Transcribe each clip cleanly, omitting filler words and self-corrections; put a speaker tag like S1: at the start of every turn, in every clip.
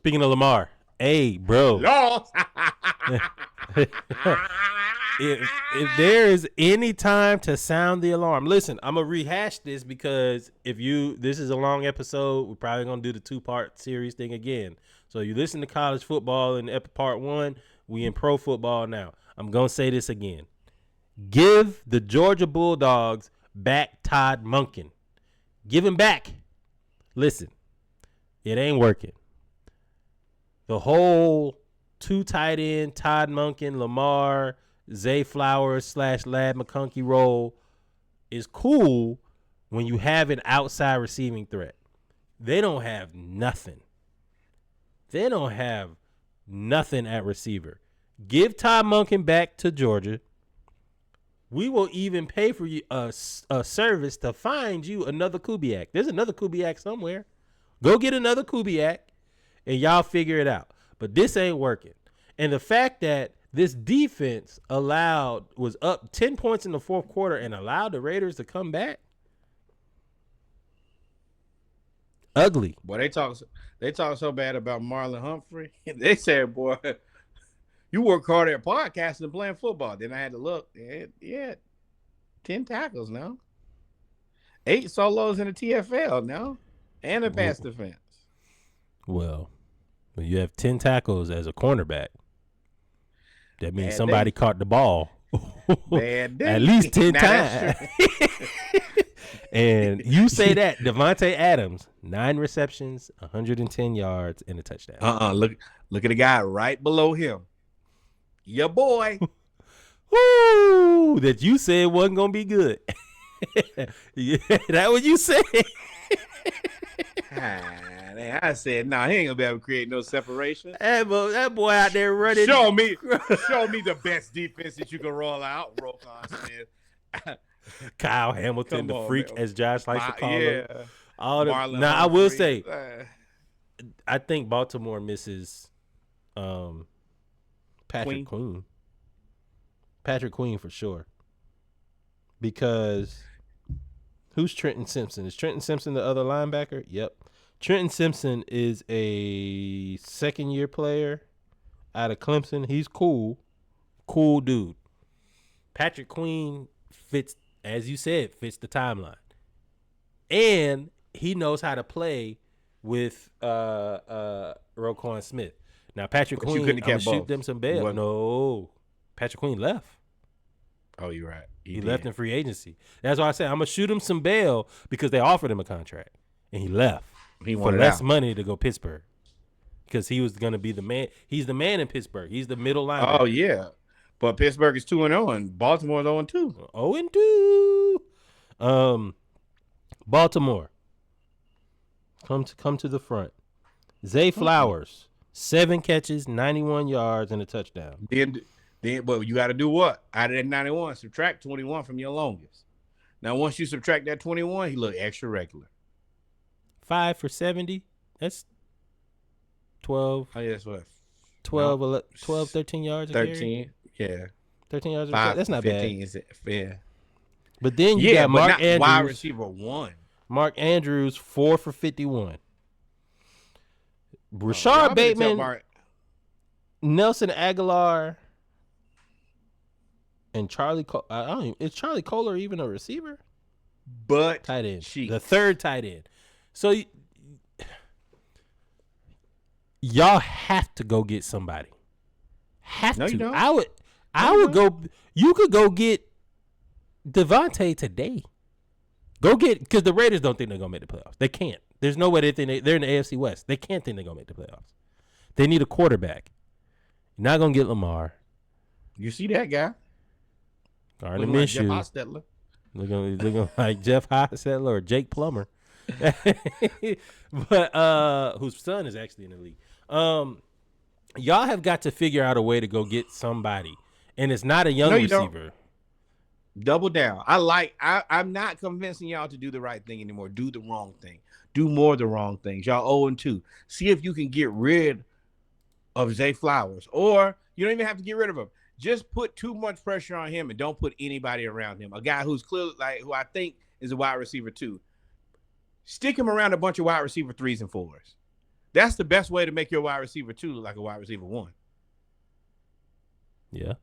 S1: Speaking of Lamar, hey, bro.
S2: Lost.
S1: If there is any time to sound the alarm, listen, I'm gonna rehash this because this is a long episode. We're probably gonna do the 2-part series thing again. So you listen to college football in part 1. We in pro football now. I'm gonna say this again. Give the Georgia Bulldogs back Todd Monken. Give him back. Listen, it ain't working. The whole 2 tight end, Todd Monken, Lamar, Zay Flowers / Lad McConkey role is cool when you have an outside receiving threat. They don't have nothing. They don't have nothing at receiver. Give Todd Monken back to Georgia. We will even pay for you a service to find you another Kubiak. There's another Kubiak somewhere. Go get another Kubiak, and y'all figure it out. But this ain't working. And the fact that this defense was up 10 points in the fourth quarter and allowed the Raiders to come back. Ugly.
S2: Boy, they talk so bad about Marlon Humphrey. They said, boy, you work hard at podcasting and playing football. Then I had to look. Yeah, 10 tackles now. 8 solos in the TFL now. And a pass defense.
S1: Well, when you have 10 tackles as a cornerback, that means somebody caught the ball at least 10 times. And you say that, Devontae Adams, 9 receptions, 110 yards, and a touchdown.
S2: Look at the guy right below him. Your boy.
S1: Woo! That you said wasn't going to be good. Yeah, that what you said.
S2: I said, nah, he ain't gonna be able to create no separation.
S1: That boy out there running.
S2: Show me the best defense that you can roll out, Roquan Smith.
S1: Kyle Hamilton, the freak, man. As Josh likes to call him.
S2: Marlon
S1: now, I will say, I think Baltimore misses Patrick Queen. Patrick Queen for sure. Because who's Trenton Simpson? Is Trenton Simpson the other linebacker? Yep. Trenton Simpson is a second-year player out of Clemson. He's cool. Cool dude. Patrick Queen fits, as you said, fits the timeline. And he knows how to play with Roquan Smith. Now, Patrick Queen, I'm going to shoot them some bail. No. Patrick Queen left.
S2: Oh, you're right.
S1: He left in free agency. That's why I said I'm going to shoot him some bail because they offered him a contract. And he left.
S2: He
S1: for less money to go Pittsburgh because he was going to be the man. He's the man in Pittsburgh. He's the middle linebacker.
S2: Oh, yeah. But Pittsburgh is 2-0 and Baltimore is 0-2.
S1: 0-2. Baltimore. Come to the front. Zay Flowers, 7 catches, 91 yards, and a touchdown.
S2: But you got to do what? Out of that 91, subtract 21 from your longest. Now, once you subtract that 21, he looked extra regular.
S1: 5 for 70. That's 12.
S2: Oh, yeah, that's what?
S1: 12, 13 yards.
S2: 13, yeah.
S1: 13 yards.
S2: 5,
S1: that's not
S2: 15
S1: bad.
S2: Is it fair?
S1: But then you got Mark Andrews.
S2: Wide receiver 1.
S1: Mark Andrews, 4 for 51. Rashard Bateman, Nelson Aguilar, and Charlie Cole. Is Charlie Kohler even a receiver?
S2: But
S1: tight end. The third tight end. So y'all have to go get somebody. Have to.
S2: You don't.
S1: I would go. You could go get Devontae today. Go get, because the Raiders don't think they're gonna make the playoffs. They can't. There's no way they're in the AFC West. They can't think they're gonna make the playoffs. They need a quarterback. You're not gonna get Lamar.
S2: You see that guy?
S1: Gardner Minshew.
S2: Like Jeff Hostetler.
S1: Looking like Jeff Hostetler or Jake Plummer. But whose son is actually in the league. Y'all have got to figure out a way to go get somebody, and it's not a young receiver.
S2: Don't. Double down. I'm not convincing y'all to do the right thing anymore. Do the wrong thing. Do more of the wrong things. Y'all 0-2. See if you can get rid of Zay Flowers, or you don't even have to get rid of him. Just put too much pressure on him and don't put anybody around him. A guy who's clearly who I think is a wide receiver too. Stick him around a bunch of wide receiver 3s and 4s. That's the best way to make your wide receiver 2 look like a wide receiver 1.
S1: Yeah.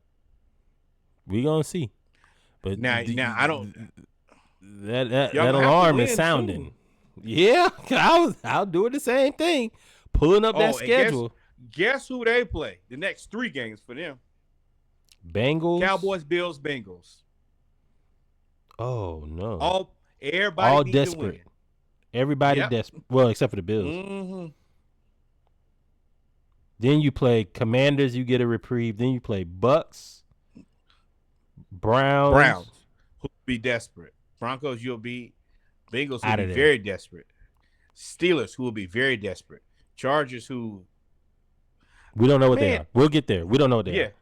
S1: We gonna see. But
S2: Now I don't.
S1: that
S2: Y'all gonna have to
S1: alarm is
S2: win
S1: sounding.
S2: soon.
S1: Yeah, I'll do it the same thing. Pulling up that
S2: and
S1: schedule.
S2: Guess who they play? The next 3 games for them.
S1: Bengals.
S2: Cowboys, Bills, Bengals.
S1: Oh no.
S2: Everybody
S1: All
S2: needs
S1: desperate.
S2: to win.
S1: Everybody
S2: Yep.
S1: desperate. Well, except for the Bills.
S2: Mm-hmm.
S1: Then you play Commanders, you get a reprieve. Then you play Bucks, Browns
S2: who'll be desperate. Broncos, you'll beat. Bengals, who'll
S1: out
S2: be
S1: of there.
S2: very desperate. Steelers, who will be very desperate. Chargers, who
S1: We don't know what they are. We'll get there. We don't know what they are.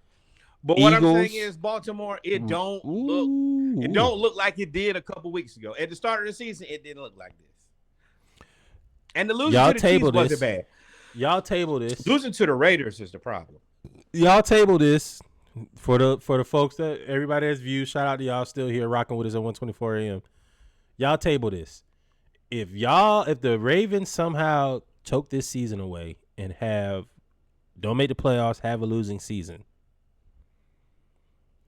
S2: But
S1: Eagles.
S2: what I'm saying is, Baltimore, it don't look like it did a couple weeks ago. At the start of the season, it didn't look like this. And the losing to the Chiefs wasn't bad.
S1: Y'all table this.
S2: Losing to the Raiders is the problem.
S1: Y'all table this for the folks that everybody has viewed. Shout out to y'all still here rocking with us at 1:24 a.m. Y'all table this. If the Ravens somehow choke this season away and don't make the playoffs, have a losing season,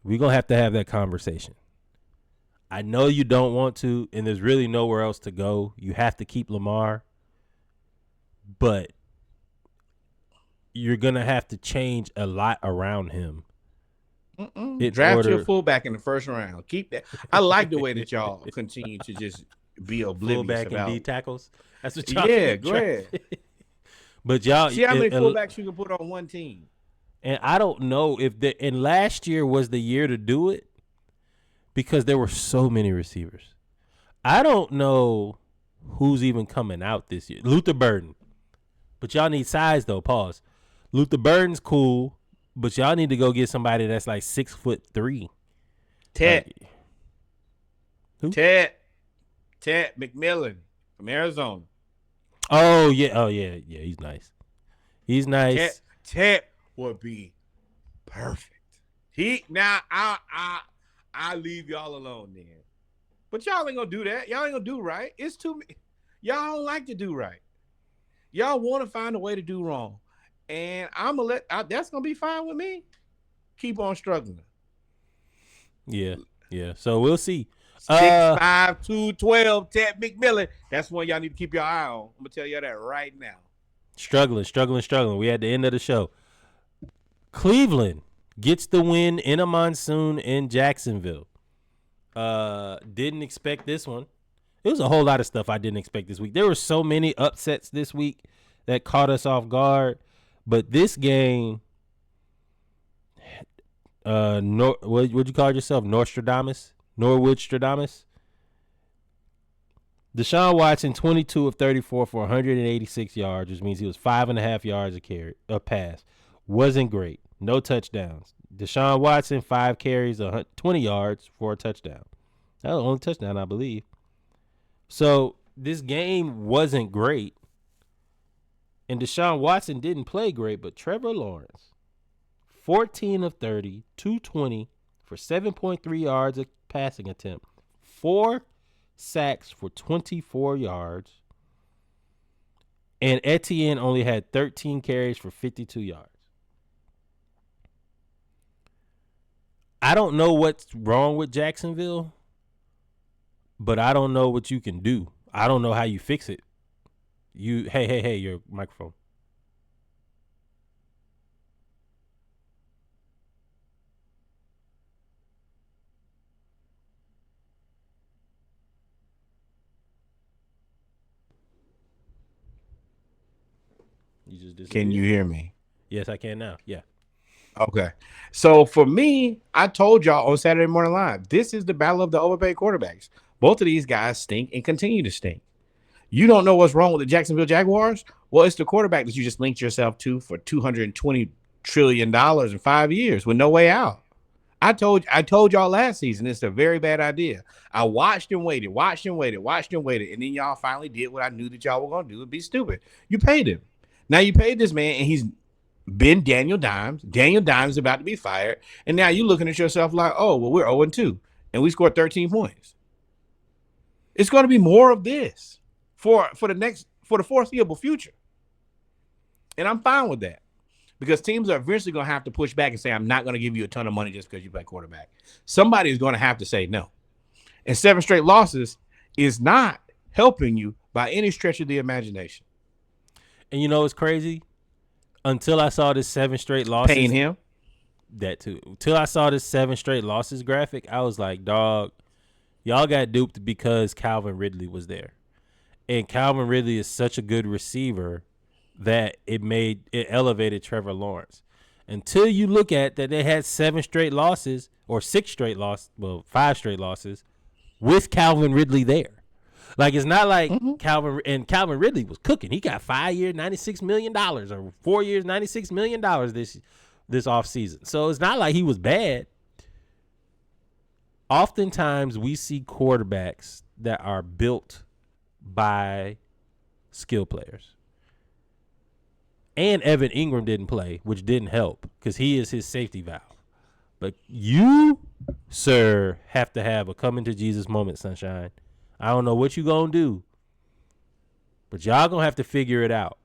S1: we're going to have that conversation. I know you don't want to, and there's really nowhere else to go. You have to keep Lamar, but you're going to have to change a lot around him.
S2: Draft your fullback in the first round. Keep that. I like the way that y'all continue to just be oblivious
S1: fullback
S2: about.
S1: and D tackles. That's what y'all
S2: go ahead.
S1: But y'all
S2: see how many fullbacks you can put on one team.
S1: And I don't know and last year was the year to do it because there were so many receivers. I don't know who's even coming out this year. Luther Burden. But y'all need size though. Pause. Luther Burden's cool, but y'all need to go get somebody that's like 6'3".
S2: Ted.
S1: Who?
S2: Ted McMillan from Arizona.
S1: Oh yeah. He's nice. He's nice.
S2: Ted would be perfect. I leave y'all alone then. But y'all ain't gonna do that. Y'all ain't gonna do right. It's too. Y'all don't like to do right. Y'all want to find a way to do wrong, and I'm gonna that's gonna be fine with me. Keep on struggling.
S1: Yeah. So we'll see.
S2: 6'5", 212, Ted McMillan. That's one y'all need to keep your eye on. I'm gonna tell y'all that right now.
S1: Struggling. We at the end of the show. Cleveland gets the win in a monsoon in Jacksonville. Didn't expect this one. It was a whole lot of stuff I didn't expect this week. There were so many upsets this week that caught us off guard. But this game, what'd you call yourself? Norwood Stradamus? Deshaun Watson, 22 of 34 for 186 yards, which means he was 5.5 yards a pass. Wasn't great. No touchdowns. Deshaun Watson, 5 carries, 20 yards for a touchdown. That was the only touchdown, I believe. So this game wasn't great. And Deshaun Watson didn't play great, but Trevor Lawrence, 14 of 30, 220 for 7.3 yards a passing attempt, 4 sacks for 24 yards, and Etienne only had 13 carries for 52 yards. I don't know what's wrong with Jacksonville, but I don't know what you can do. I don't know how you fix it. Hey, your microphone.
S2: Can you hear me?
S1: Yes, I can now. Yeah.
S2: Okay. So for me, I told y'all on Saturday Morning Live, this is the battle of the overpaid quarterbacks. Both of these guys stink and continue to stink. You don't know what's wrong with the Jacksonville Jaguars? Well, it's the quarterback that you just linked yourself to for $220 trillion in 5 years with no way out. I told y'all last season it's a very bad idea. I watched and waited, and then y'all finally did what I knew that y'all were going to do and be stupid. You paid him. Now you paid this man, and he's been Daniel Dimes. Daniel Dimes is about to be fired, and now you're looking at yourself like, oh, well, we're 0-2, and we scored 13 points. It's going to be more of this for the foreseeable future. And I'm fine with that because teams are eventually going to have to push back and say, I'm not going to give you a ton of money just because you play quarterback. Somebody is going to have to say no. And 7 straight losses is not helping you by any stretch of the imagination.
S1: And you know what's crazy? Until I saw this 7 straight losses.
S2: Paying him?
S1: That too. Until I saw this 7 straight losses graphic, I was like, dog, y'all got duped because Calvin Ridley was there. And Calvin Ridley is such a good receiver that it elevated Trevor Lawrence. Until you look at that they had 7 straight losses or 6 straight losses, well, 5 straight losses with Calvin Ridley there. Like, it's not like Calvin Ridley was cooking. He got 5 years, $96 million or 4 years, $96 million this offseason. So it's not like he was bad. Oftentimes we see quarterbacks that are built by skill players. And Evan Ingram didn't play, which didn't help because he is his safety valve. But you, sir, have to have a coming to Jesus moment, Sunshine. I don't know what you going to do, but y'all going to have to figure it out.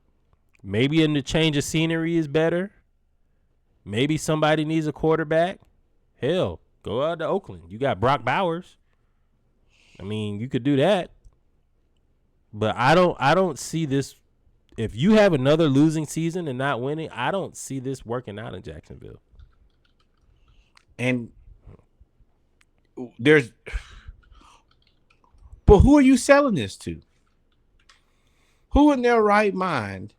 S1: Maybe in the change of scenery is better. Maybe somebody needs a quarterback. Hell, go out to Oakland. You got Brock Bowers. I mean, you could do that. But I don't see this. If you have another losing season and not winning, I don't see this working out in Jacksonville.
S2: And but who are you selling this to? Who in their right mind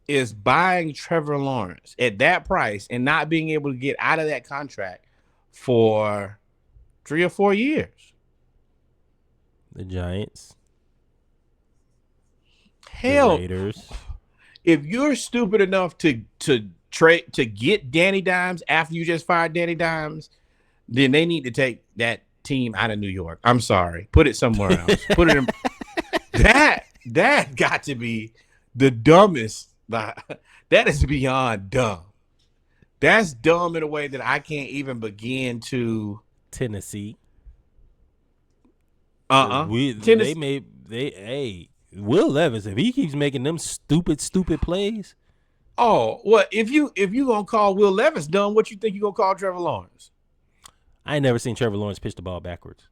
S2: is buying Trevor Lawrence at that price and not being able to get out of that contract for 3 or 4 years?
S1: The Giants.
S2: Hell,
S1: the Raiders.
S2: If you're stupid enough to get Danny Dimes after you just fired Danny Dimes, then they need to take that team out of New York. I'm sorry. Put it somewhere else. Put it in that got to be the dumbest. That is beyond dumb. That's dumb in a way that I can't even begin to.
S1: Tennessee.
S2: Tennessee.
S1: Will Levis, if he keeps making them stupid plays.
S2: Oh, well, if you gonna call Will Levis dumb, what you think you gonna call Trevor Lawrence?
S1: I ain't never seen Trevor Lawrence pitch the ball backwards.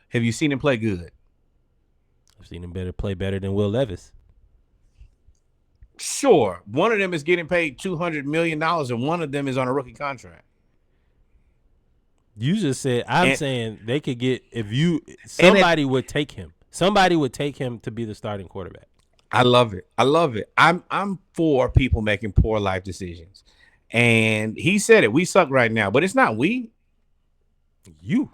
S2: Have you seen him play good?
S1: I've seen him play better than Will Levis.
S2: Sure. One of them is getting paid $200 million and one of them is on a rookie contract.
S1: You just said, saying they could get, somebody would take him. Somebody would take him to be the starting quarterback.
S2: I love it. I'm for people making poor life decisions. And he said it. We suck right now, but it's not we.
S1: You.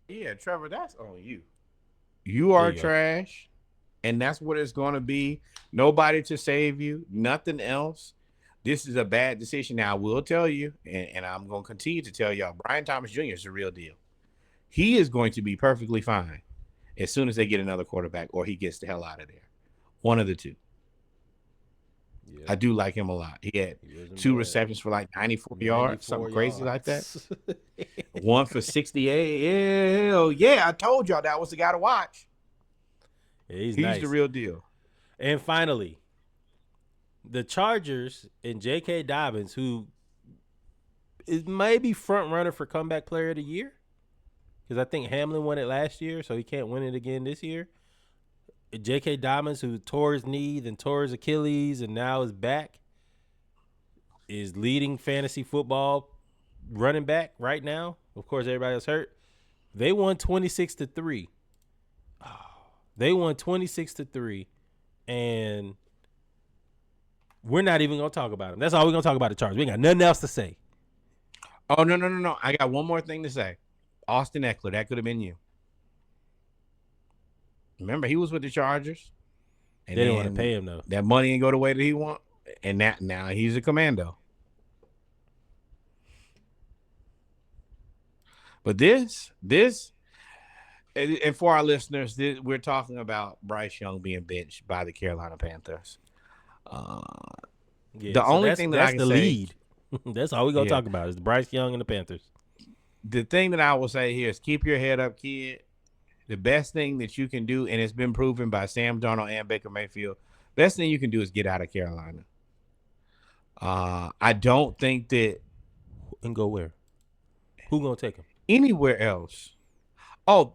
S2: Yeah, Trevor, that's on you. You are trash, and that's what it's going to be. Nobody to save you, nothing else. This is a bad decision. Now, I will tell you, and I'm going to continue to tell y'all, Brian Thomas Jr. is the real deal. He is going to be perfectly fine as soon as they get another quarterback or he gets the hell out of there. One of the two. Yeah. I do like him a lot. He had 2 receptions for like 94 yards, something crazy like that. 1 for 68. Hell yeah, I told y'all that was the guy to watch.
S1: Yeah, he's
S2: the real deal.
S1: And finally, the Chargers and J.K. Dobbins, who is maybe front runner for comeback player of the year, because I think Hamlin won it last year, so he can't win it again this year. J.K. Dobbins, who tore his knee, then tore his Achilles, and now is back, is leading fantasy football running back right now. Of course, everybody else hurt. They won 26-3. They won 26-3, and we're not even gonna talk about them. That's all we're gonna talk about the Chargers. We ain't got nothing else to say.
S2: Oh no! I got one more thing to say. Austin Eckler, that could have been you. Remember, he was with the Chargers.
S1: And they didn't want to pay him, though.
S2: That money didn't go the way that he want. And now he's a commando. But this And for our listeners, we're talking about Bryce Young being benched by the Carolina Panthers. Uh,
S1: Yeah,
S2: the
S1: so
S2: only thing that I
S1: that's
S2: can
S1: the
S2: say,
S1: lead. That's all we gonna
S2: yeah,
S1: talk about is Bryce Young and the Panthers.
S2: the thing that I will say here is keep your head up, kid. The best thing that you can do, and it's been proven by Sam Darnold and Baker Mayfield, best thing you can do is get out of Carolina. I don't think that
S1: And go where? Who gonna take him?
S2: anywhere else. Oh,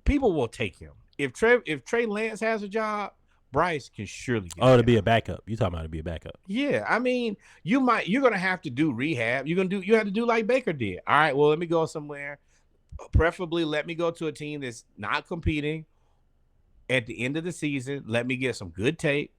S2: people will take him. If Trey Lance has a job, Bryce can surely get
S1: Oh,
S2: a
S1: to be a
S2: job.
S1: backup. You talking about to be a backup?
S2: Yeah, I mean, you're gonna have to do rehab. You have to do like Baker did. All right, well, let me go somewhere. Preferably let me go to a team that's not competing at the end of the season. Let me get some good tape.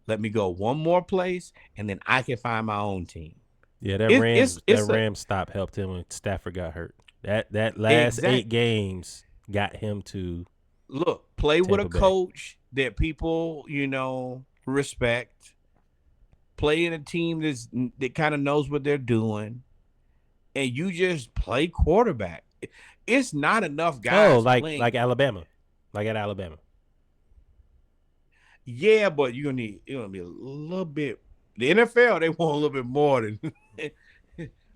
S2: Let me go one more place, and then I can find my own team.
S1: Yeah, that
S2: It,
S1: Rams
S2: it's
S1: that
S2: it's a
S1: Rams stop helped him when Stafford got hurt. That last
S2: exact
S1: 8 games got him to
S2: look, play with a
S1: Tampa Bay.
S2: coach that people, respect. Play in a team that kind of knows what they're doing, and you just play quarterback. It's not enough
S1: Oh,
S2: guys playing.
S1: like Alabama, like at Alabama.
S2: Yeah, but you're gonna be a little bit. The NFL they want a little bit more than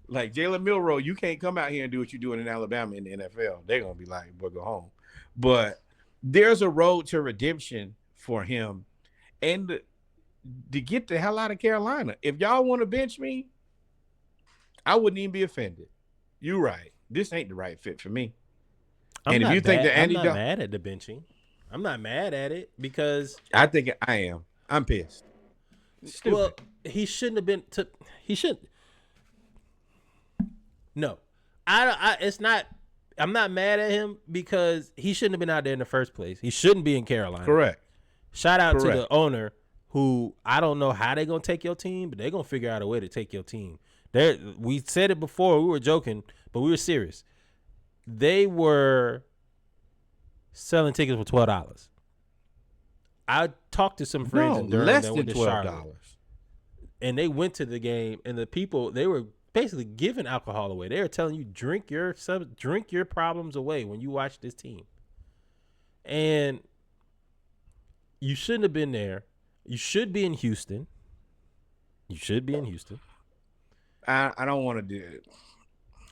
S2: like Jalen Milroe. You can't come out here and do what you're doing in Alabama in the NFL. They're gonna be like, "Boy, go home." But there's a road to redemption for him, and to get the hell out of Carolina. If y'all want to bench me, I wouldn't even be offended. You're right. This ain't the right fit for me.
S1: I'm
S2: And if you
S1: not
S2: think
S1: bad.
S2: that
S1: I'm
S2: Andy
S1: not
S2: Dalton,
S1: mad at the benching. I'm not mad at it because
S2: I think I am. I'm pissed.
S1: well,
S2: Stupid.
S1: he shouldn't have been. He should. No, I. It's not. I'm not mad at him because he shouldn't have been out there in the first place. He shouldn't be in Carolina.
S2: Correct.
S1: Shout out to
S2: Correct.
S1: the owner who I don't know how they're gonna take your team, but they're gonna figure out a way to take your team. We said it before, we were joking, but we were serious. They were selling tickets for $12. I talked to some friends
S2: No,
S1: in Durham
S2: less
S1: that
S2: than
S1: went to Charlotte,
S2: $12.
S1: and they went to the game, and the people they were basically giving alcohol away. They were telling you drink your problems away when you watch this team, and you shouldn't have been there. You should be in Houston. You should be in Houston.
S2: I don't want to do it.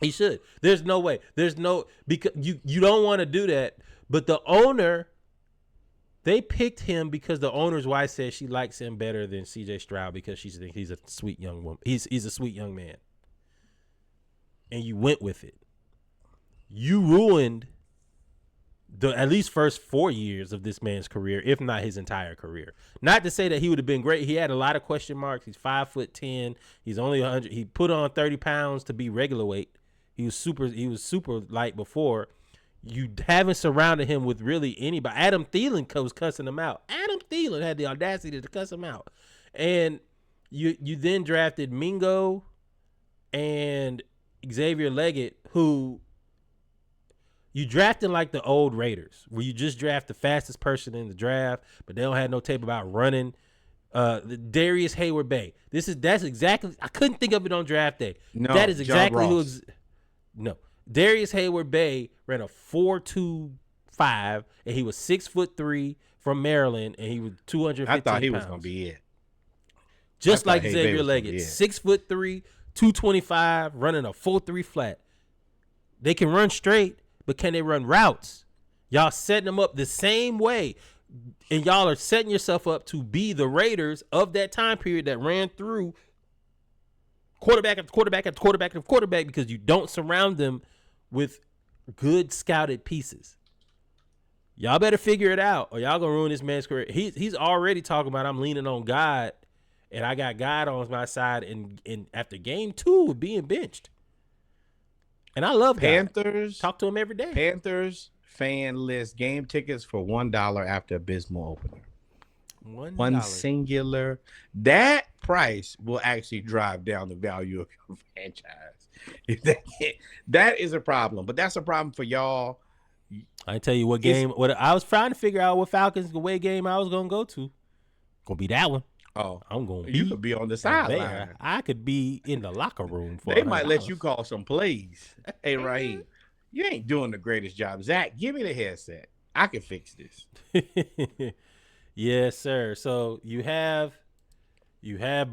S1: He should. There's no way. There's no because you don't want to do that. But the owner, they picked him because the owner's wife said she likes him better than C.J. Stroud because she thinks he's a sweet young woman. He's a sweet young man, and you went with it. You ruined the at least first 4 years of this man's career, if not his entire career. Not to say that he would have been great. He had a lot of question marks. He's 5'10". He's only 100. He put on 30 pounds to be regular weight. He was super light before. You haven't surrounded him with really anybody. Adam Thielen was cussing him out. Adam Thielen had the audacity to cuss him out. And you then drafted Mingo and Xavier Leggett, who you drafted like the old Raiders, where you just draft the fastest person in the draft, but they don't have no tape about running. The Darius Hayward Bay. That's exactly. I couldn't think of it on draft day.
S2: No,
S1: That is
S2: John
S1: exactly who.
S2: Ross.
S1: No, Darius Hayward Bay ran a 4.25, and he was 6'3" from Maryland, and he was 215
S2: I thought he
S1: pounds.
S2: was gonna be it.
S1: Just
S2: I thought
S1: like
S2: Hay Bay
S1: Xavier
S2: was gonna be
S1: Leggett,
S2: it.
S1: 6'3", 225, running a 4.3 flat. They can run straight, but can they run routes? Y'all setting them up the same way, and y'all are setting yourself up to be the Raiders of that time period that ran through quarterback after quarterback after quarterback after quarterback because you don't surround them with good scouted pieces. Y'all better figure it out, or y'all gonna ruin this man's career. He's already talking about I'm leaning on God, and I got God on my side. And after game 2 with being benched, and I love God.
S2: Panthers.
S1: Talk to him every day.
S2: Panthers fan list game tickets for $1 after abysmal opener. One singular. That price will actually drive down the value of your franchise. That is a problem, but that's a problem for y'all.
S1: I tell you what game. What I was trying to figure out what Falcons away game I was gonna go to. Gonna be that one.
S2: Oh,
S1: I'm gonna.
S2: You could be on the sideline.
S1: I could be in the locker room for.
S2: They might let
S1: $100.
S2: you call some plays. Hey, Raheem, You ain't doing the greatest job. Zach, give me the headset. I can fix this.
S1: Yes, sir. So you have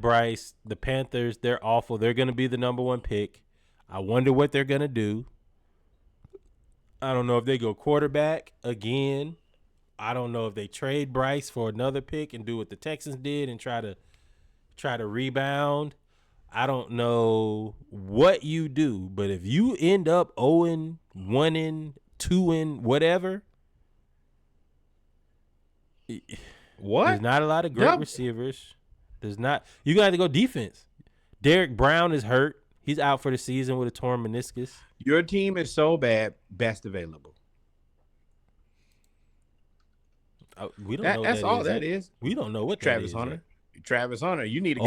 S1: Bryce. The Panthers, they're awful. They're going to be the number 1 pick. I wonder what they're going to do. I don't know if they go quarterback again. I don't know if they trade Bryce for another pick and do what the Texans did and try to rebound. I don't know what you do, but if you end up 0-1, 2, whatever,
S2: What?
S1: there's not a lot of great receivers. There's not. You got to go defense. Derek Brown is hurt. He's out for the season with a torn meniscus.
S2: Your team is so bad, best available.
S1: We don't know
S2: That's
S1: that
S2: all
S1: is.
S2: that is.
S1: We don't know what
S2: Travis
S1: that is.
S2: Hunter. Travis Hunter. You need a guy.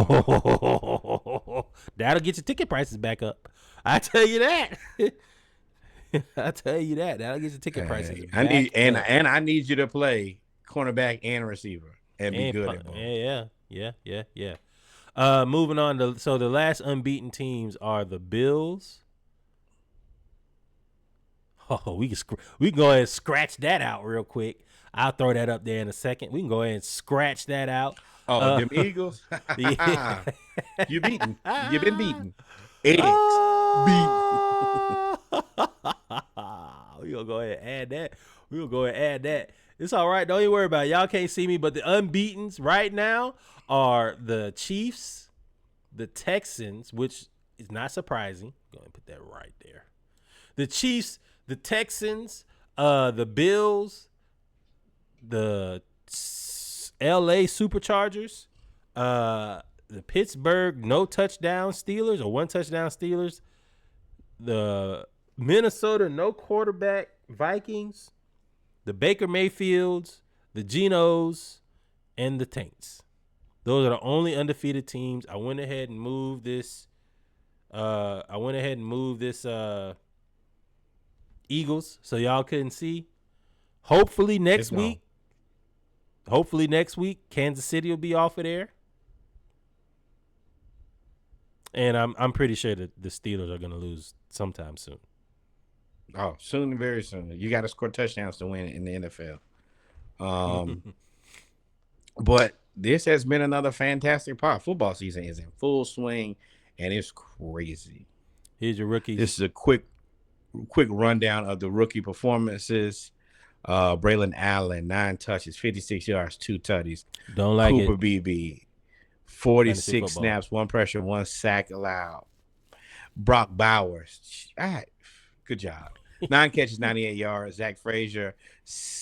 S1: Oh, that'll get your ticket prices back up. I tell you that. That'll get your ticket prices.
S2: I need I need you to play cornerback and receiver and be good at both.
S1: Yeah. Moving on to the last unbeaten teams are the Bills. Oh, we can go ahead and scratch that out real quick. I'll throw that up there in a second. We can go ahead and scratch that out.
S2: Oh, them Eagles.
S1: Yeah.
S2: You beaten. You've been beaten. Eggs.
S1: We're gonna go ahead and add that. It's all right. Don't even worry about it. Y'all can't see me, but the unbeatens right now are the Chiefs, the Texans, which is not surprising. Go ahead and put that right there. The Chiefs, the Texans, the Bills, the LA Superchargers, the Pittsburgh no touchdown Steelers or 1 touchdown Steelers, the Minnesota no quarterback Vikings, the Baker Mayfields, the Genos, and the Taints. Those are the only undefeated teams. I went ahead and moved this. Eagles so y'all couldn't see. Hopefully next week, Kansas City will be off of there. And I'm pretty sure that the Steelers are going to lose sometime soon.
S2: Oh, soon, very soon. You got to score touchdowns to win in the NFL. But this has been another fantastic part. Football season is in full swing, and it's crazy.
S1: Here's your rookies.
S2: This is a quick rundown of the rookie performances. Braylon Allen, 9 touches, 56 yards, 2 tutties.
S1: Don't like
S2: Cooper
S1: it.
S2: BB, 46 snaps, 1 pressure, 1 sack allowed. Brock Bowers, all right, good job. 9 catches, 98 yards. Zach Frazier,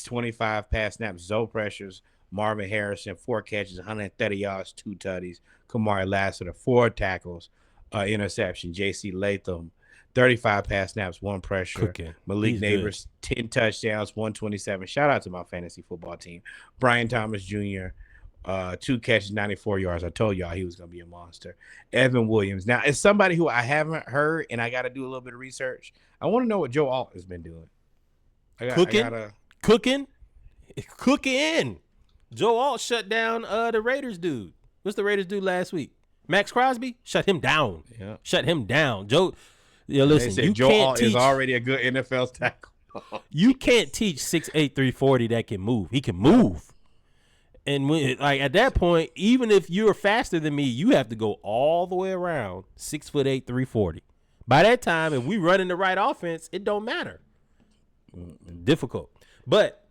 S2: 25 pass snaps, 0 pressures. Marvin Harrison, 4 catches, 130 yards, 2 tutties. Kamari Lassiter, 4 tackles, interception. J.C. Latham, 35 pass snaps, 1 pressure.
S1: Cooking.
S2: Malik
S1: He's
S2: Neighbors, 10 touchdowns, 127. Shout out to my fantasy football team. Brian Thomas Jr., 2 catches, 94 yards. I told y'all he was going to be a monster. Evan Williams. Now, it's somebody who I haven't heard, and I got to do a little bit of research. I want to know what Joe Alt has been doing.
S1: Cooking. Joe Alt shut down the Raiders dude. What's the Raiders do last week? Max Crosby? Shut him down.
S2: Yeah.
S1: Shut him down. Joe, listen, you
S2: Joe
S1: can't
S2: Alt
S1: teach.
S2: is already a good NFL tackle.
S1: You can't teach 6'8", 340 that can move. He can move. And when, at that point, even if you're faster than me, you have to go all the way around 6'8", 340. By that time, if we run in the right offense, it don't matter. Difficult. But